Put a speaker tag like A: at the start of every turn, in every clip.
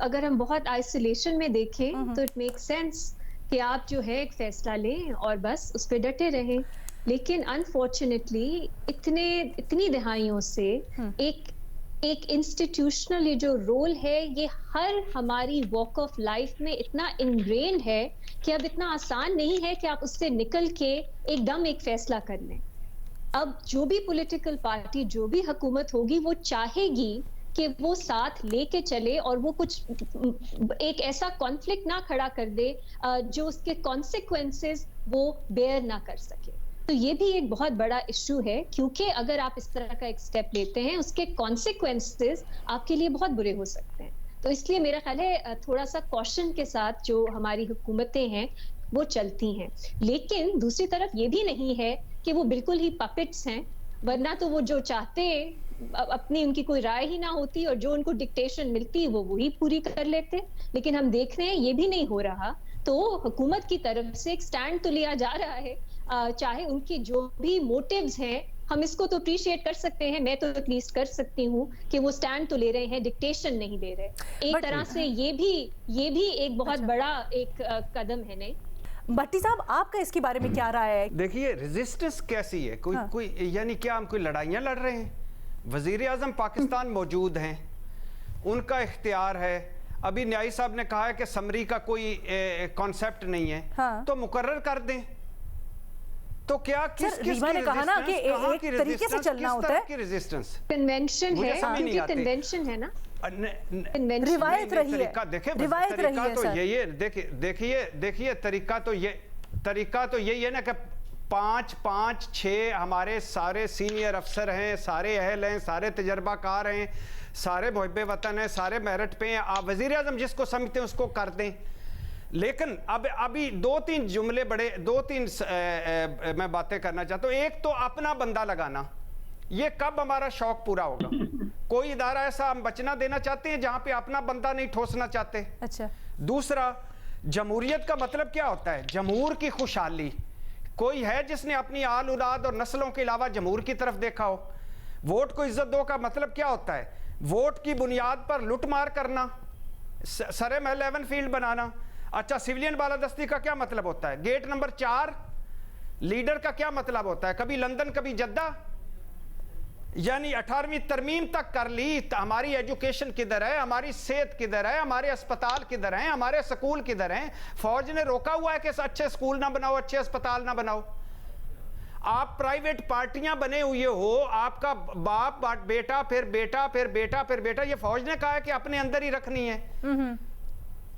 A: अगर हम बहुत आइसोलेशन में देखें तो इट मेक सेंस कि आप जो है एक फैसला लें और बस उस पर डटे रहें। लेकिन अनफॉर्चुनेटली इतनी दहाइयों से एक एक इंस्टीट्यूशनल ये जो रोल है ये हर हमारी वॉक ऑफ लाइफ में इतना इनग्रेन्ड है कि अब इतना आसान नहीं है कि आप उससे निकल के एकदम एक फैसला कर लें। अब जो भी पॉलिटिकल पार्टी, जो भी हुकूमत होगी, वो चाहेगी कि वो साथ लेके चले और वो कुछ एक ऐसा कॉन्फ्लिक्ट ना खड़ा कर दे जो उसके कॉन्सिक्वेंसेस वो बेयर ना कर सके। तो ये भी एक बहुत बड़ा इशू है, क्योंकि अगर आप इस तरह का एक स्टेप लेते हैं उसके कॉन्सिक्वेंसेस आपके लिए बहुत बुरे हो सकते हैं। तो इसलिए मेरा ख्याल है थोड़ा सा कॉशन के साथ जो हमारी हुकूमतें हैं वो चलती हैं। लेकिन दूसरी तरफ ये भी नहीं है कि वो बिल्कुल ही पपेट्स हैं, वरना तो वो जो चाहते अपनी उनकी कोई राय ही ना होती और जो उनको डिक्टेशन मिलती वो वही पूरी कर लेते। लेकिन हम देख रहे हैं ये भी नहीं हो रहा, तो हुकूमत की तरफ से एक स्टैंड तो लिया जा रहा है। चाहे उनके जो भी मोटिव्स हैं, हम इसको तो अप्रिशिएट कर सकते हैं, मैं तो एटलीस्ट कर सकती हूँ कि वो स्टैंड तो ले रहे हैं, डिक्टेशन नहीं ले रहे। एक तरह से ये भी एक बहुत बड़ा एक कदम है। नहीं
B: भट्टी साहब, आपका इसके बारे में क्या राय है?
C: देखिए, रेजिस्टेंस कैसी है? कोई यानी क्या हम कोई लड़ाइयाँ लड़ रहे हैं? वजीर आज़म पाकिस्तान मौजूद हैं, उनका इख्तियार है। अभी न्याई साहब ने कहा है कि समरी का कोई कॉन्सेप्ट नहीं है, तो मुकर्रर कर दें। तो क्या
B: रीमा ने कहा ना कि एक तरीके से चलना होता है।
C: रेजिस्टेंस
A: कन्वेंशन है, क्योंकि कन्वेंशन है ना,
B: रिवायत रही है।
C: देखिए,
B: रिवायत रही है
C: तो यही है। देखिए तरीका तो यही है ना कि 5-5-6 हमारे सारे सीनियर अफसर हैं, सारे अहल हैं, सारे तजर्बाकार हैं, सारे मुहिब्बे वतन हैं, सारे मेरिट पे हैं। आप वजीर आज़म जिसको समझते हैं उसको कर दें। लेकिन अब अभी 2-3 जुमले मैं बातें करना चाहता हूँ। एक तो अपना बंदा लगाना, ये कब हमारा शौक पूरा होगा? कोई इदारा ऐसा हम बचना देना चाहते हैं जहां पे अपना बंदा नहीं ठोसना चाहते।
B: अच्छा।
C: दूसरा, जमहूरियत का मतलब क्या होता है? जमहूर की खुशहाली। कोई है जिसने अपनी आल औलाद और नस्लों के अलावा जमहूर की तरफ देखा हो? वोट को इज्जत दो का मतलब क्या होता है? वोट की बुनियाद पर लुटमार करना, सरे महल लेवन फील्ड बनाना। अच्छा, सिविलियन बालादस्ती का क्या मतलब होता है? गेट नंबर 4 लीडर का क्या मतलब होता है? कभी लंदन कभी जद्दा। यानी 18वीं तरमीम तक कर ली, हमारी एजुकेशन किधर है? हमारी सेहत किधर है? हमारे अस्पताल किधर हैं? हमारे स्कूल किधर हैं? फौज ने रोका हुआ है कि अच्छे स्कूल ना बनाओ, अच्छे अस्पताल ना बनाओ। आप प्राइवेट पार्टियां बने हुए हो, आपका बाप बेटा फिर बेटा फिर बेटा फिर बेटा। ये फौज ने कहा है कि अपने अंदर ही रखनी है।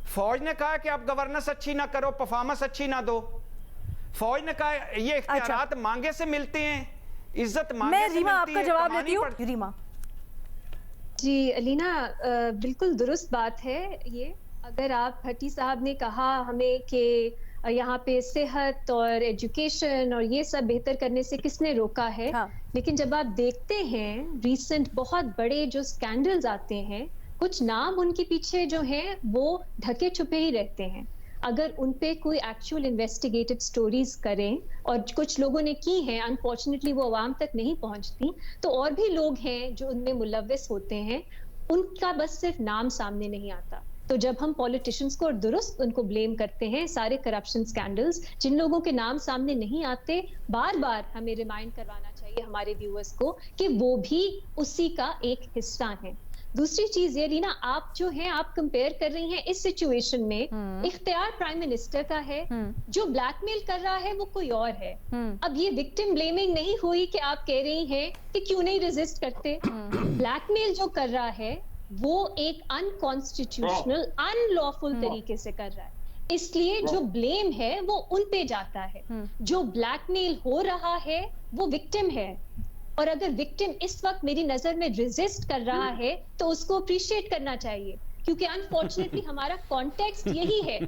C: फौज ने कहा कि आप गवर्नेंस अच्छी ना करो, परफॉर्मेंस अच्छी ना दो। फौज ने कहा ये इख्तियारात मांगे से मिलते हैं, इज्जत मांगे से मिलती है।
B: रीमा, आपका जवाब देती हूँ। रीमा
A: जी, अलीना, बिल्कुल दुरुस्त बात है ये। अगर आप भट्टी साहब ने कहा हमें कि यहाँ पे सेहत और एजुकेशन और ये सब बेहतर करने से किसने रोका है, लेकिन जब आप देखते हैं रिसेंट बहुत बड़े जो स्कैंडल्स आते हैं, कुछ नाम उनके पीछे जो हैं वो ढके छुपे ही रहते हैं। अगर उन पे कोई एक्चुअल इन्वेस्टिगेटेड स्टोरीज करें, और कुछ लोगों ने की हैं, अनफॉर्चुनेटली वो आवाम तक नहीं पहुंचती, तो और भी लोग हैं जो उनमें मुलव्वस होते हैं, उनका बस सिर्फ नाम सामने नहीं आता। तो जब हम पॉलिटिशियंस को दुरुस्त उनको ब्लेम करते हैं, सारे करप्शन स्कैंडल्स, जिन लोगों के नाम सामने नहीं आते, बार बार हमें रिमाइंड करवाना चाहिए हमारे व्यूअर्स को कि वो भी उसी का एक हिस्सा है। दूसरी चीज ये रीना, आप जो हैं आप कंपेयर कर रही हैं इस सिचुएशन में इख्तियार प्राइम मिनिस्टर का है, जो ब्लैकमेल कर रहा है वो कोई और है। अब ये विक्टिम ब्लेमिंग नहीं हुई कि आप कह रही हैं कि क्यों नहीं रेजिस्ट करते। ब्लैकमेल जो कर रहा है वो एक अनकॉन्स्टिट्यूशनल, अनलॉफुल तरीके से कर रहा है, इसलिए जो ब्लेम है वो उन पे जाता है। जो ब्लैकमेल हो रहा है वो विक्टिम है, और अगर विक्टिम इस वक्त मेरी नजर में रेजिस्ट कर रहा है तो उसको अप्रिशिएट करना चाहिए, क्योंकि अनफॉर्चुनेटली हमारा कॉन्टेक्स्ट यही है।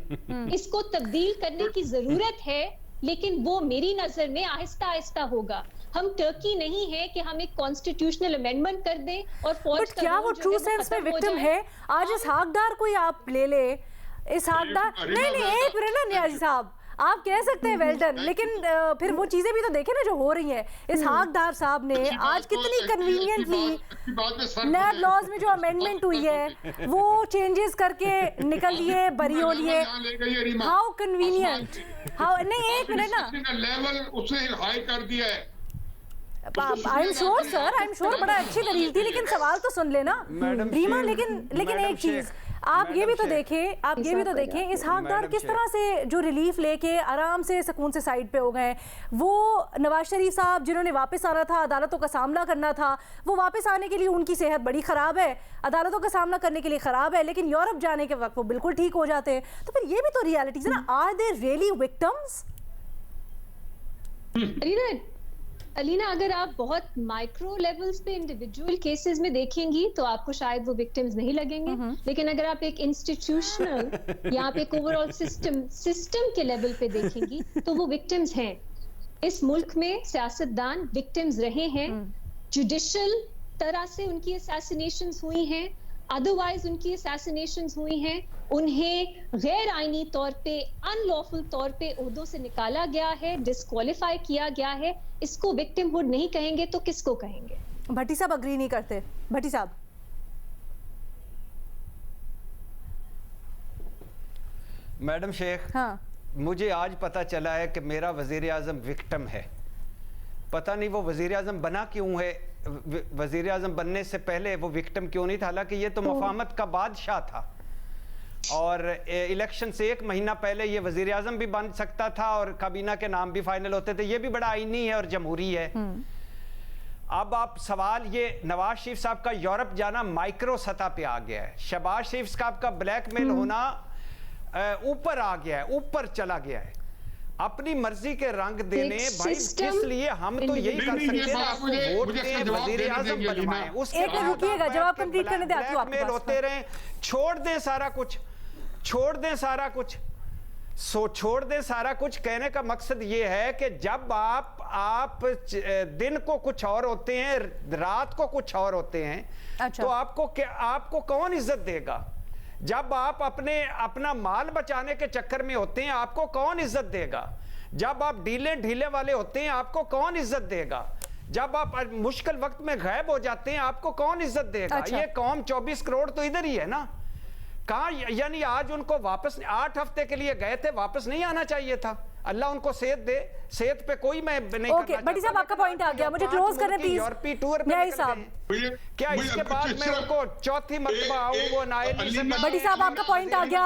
A: इसको तब्दील करने की जरूरत है, लेकिन वो मेरी नजर में आहिस्ता आहिस्ता होगा। हम टर्की नहीं है कि हम एक कॉन्स्टिट्यूशनल अमेंडमेंट कर दें और फौज का
B: क्या वो ट्रू सेंस में विक्टिम है? आज इस हकदार को ही आप ले ले, इस हकदार नहीं, एक मिनट ना न्याजी साहब, आप कह सकते हैं वेल डन, लेकिन फिर वो चीजें भी तो देखें ना जो हो रही हैं। इसहाक डार साहब ने आज कितनी कन्वीनियंटली नैब लॉज में जो अमेंडमेंट हुई है वो चेंजेस करके निकल लिए, बरी हो लिए। हाउ कन्वीनियंट, हाउ, नहीं एक मिनट ना,
D: लेवल उसने हाई कर दिया है।
B: I am sure sir, I am sure बड़ा अच्छी दलील थी, लेकिन सवाल तो सुन लेना रीमा। लेकिन एक चीज आप ये भी तो देखें, आप ये भी तो देखें, इसहाक डार किस तरह से जो रिलीफ लेके आराम से सुकून से साइड पे हो गए। वो नवाज शरीफ साहब जिन्होंने वापस आना था, अदालतों का सामना करना था, वो वापस आने के लिए उनकी सेहत बड़ी ख़राब है, अदालतों का सामना करने के लिए ख़राब है, लेकिन यूरोप जाने के वक्त वो बिल्कुल ठीक हो जाते हैं। तो फिर ये भी तो रियलिटीज है ना। Are they really victims?
A: Alina, अगर आप बहुत माइक्रो लेवल्स पे इंडिविजुअल केसेस में देखेंगी तो आपको शायद वो विक्टिम्स नहीं लगेंगे, लेकिन अगर आप एक इंस्टीट्यूशनल या आप एक ओवरऑल सिस्टम के लेवल पे देखेंगी तो वो विक्टिम्स हैं। इस मुल्क में सियासतदान विक्टिम्स रहे हैं, जुडिशल तरह से उनकी असैसिनेशंस हुई हैं, अदरवाइज उनकी असैसिनेशंस हुई हैं, उन्हें गैर आईनी तौर पे, अनलॉफुल तौर पे ओहदों से निकाला गया है, डिस्क्वालीफाई किया गया है। इसको विक्टिमहुड नहीं कहेंगे तो किसको कहेंगे?
B: भट्टी साहब अग्री नहीं करते। भट्टी साहब,
C: मैडम शेख,
B: हाँ,
C: मुझे आज पता चला है कि मेरा वजीर आजम विक्टिम है। पता नहीं वो वजीर आजम बना क्यों है, वजीर आजम बनने से पहले वो विक्टिम क्यों नहीं था। हालांकि ये तो मफाहमत का बादशाह था और इलेक्शन से 1 महीना पहले ये वजीर आजम भी बन सकता था और काबीना के नाम भी फाइनल होते थे। ये भी बड़ा आईनी है और जमहूरी है। अब आप सवाल ये, नवाज शरीफ साहब का यूरोप जाना माइक्रो सतह पे आ गया है, शहबाज शरीफ साहब का ब्लैकमेल होना ऊपर आ गया है, ऊपर चला गया है। अपनी मर्जी के रंग देने भाई, किस लिए हम तो यही कर सकते हैं, आपको वोट दें, वजीर आजम बनवाएं, उसके बाद
B: रुकिएगा, जवाब कंप्लीट करने दे,
C: ब्लैकमेल होते रहे। छोड़ दें सारा कुछ, छोड़ दें सारा कुछ, छोड़ दें सारा कुछ। कहने का मकसद ये है कि जब आप दिन को कुछ और होते हैं, रात को कुछ और होते हैं,
B: अच्छा,
C: तो आपको कौन इज्जत देगा? जब आप अपना माल बचाने के चक्कर में होते हैं, आपको कौन इज्जत देगा? जब आप ढीले वाले होते हैं, आपको कौन इज्जत देगा? जब आप मुश्किल वक्त में गायब हो जाते हैं, आपको कौन इज्जत देगा?
B: अच्छा।
C: ये कौम 24 करोड़ तो इधर ही है ना। कहाँ, यानी आज उनको वापस 8 हफ्ते के लिए गए थे, वापस नहीं आना चाहिए था। अल्लाह उनको सेहत दे, सेहत पे कोई मैं नहीं
B: ओके, भट्टी साहब आपका पॉइंट आ गया, मुझे क्लोज करने प्लीज।
C: यूरोपीय टूर पे क्या इसके बाद मैं उनको चौथी मर्तबा आऊं वो नायली से?
B: भट्टी साहब आपका पॉइंट आ गया।